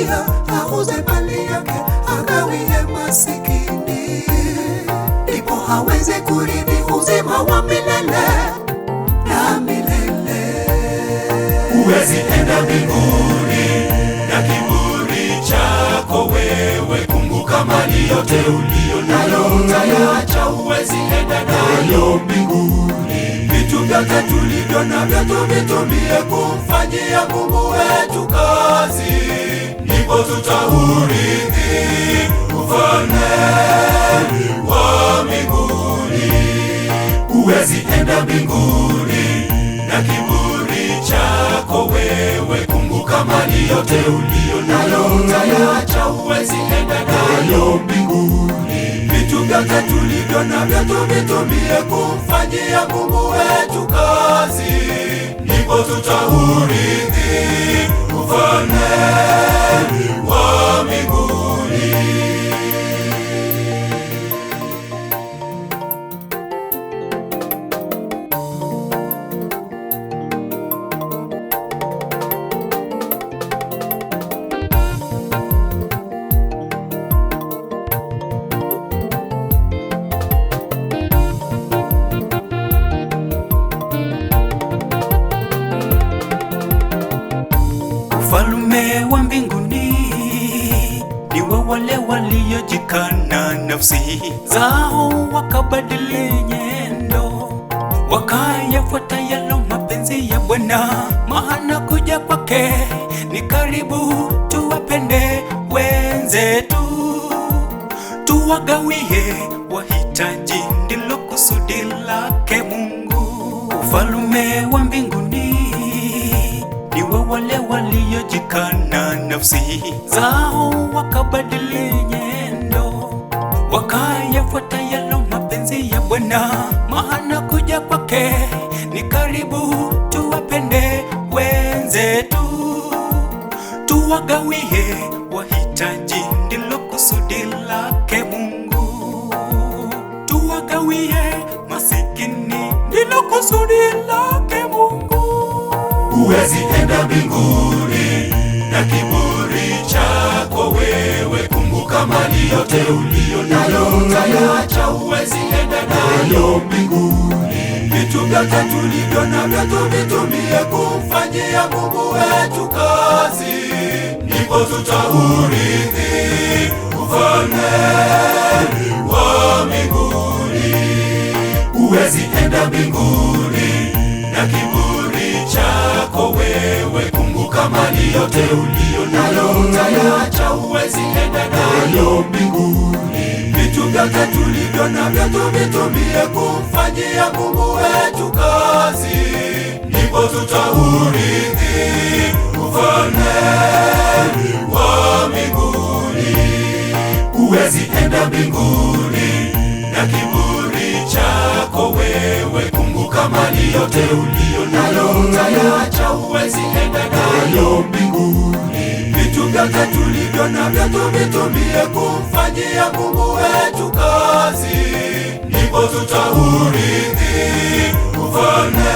dunia, auze mali yake agawie masikini, ndipo haweze kurithi uzima wa milele na milele. Huwezi enda mbinguni na kiburi chako wewe. Kumbuka mali yote uliyo nayo utayaacha. Huwezi enda nayo mbinguni. Vitu vyote tulivyo navyo tuvitumie kumfanyia Mungu wetu kazi, ndipo tutaurithi ufalme wa mbinguni. Huwezi enda mbinguni na kiburi chako wewe. Kumbuka mali yote uliyo nayo utayaacha. Huwezi enda nayo mbinguni. Vitu vyote tulivyo navyo tuvitumie kumfanyia Mungu wetu kazi, ndipo tutaurithi ufalme wa mbinguni. Ufalme wa mbinguni ni wa wale waliojikana nafsi zao, wakabadili nyendo, wakayafuata yalo mapenzi ya Bwana. Maana kuja kwake ni karibu. Tuwapende wenzetu, tuwagawie wahitaji, ndilo kusudi lake Mungu. Ufalme wa mbinguni ni wa wale waliojikana nafsi zao, wakabadili nyendo, wakayafuata yalo mapenzi ya Bwana. Maana kuja kwake ni karibu. Tuwapende wenzetu, tuwagawie wahitaji, ndilo kusudi lake Mungu. Tuwagawie masikini, ndilo kusudi lake Mungu. Huwezi enda mbinguni na kiburi chako wewe. Kumbuka mali yote uliyo nayo utayaacha. Huwezi enda nayo mbinguni. Vitu vyote tulivyo navyo tuvitumie kumfanyia Mungu wetu kazi, ndipo tutaurithi ufalme wa mbinguni. Huwezi enda mbinguni na kiburi chako wewe. Kumbuka mali yote uliyo nayo utayaacha. Huwezi enda nayo mbinguni. Vitu vyote tulivyo navyo tuvitumie kumfanyia Mungu wetu kazi, ndipo tutaurithi ufalme wa mbinguni. Huwezi enda mbinguni na kiburi chako wewe. Kumbuka mali yote uliyo nayo utayaacha. Huwezi enda nayo mbinguni. Vitu vyote tulivyo navyo tuvitumie kumfanyia Mungu wetu kazi, ndipo tutaurithi ufalme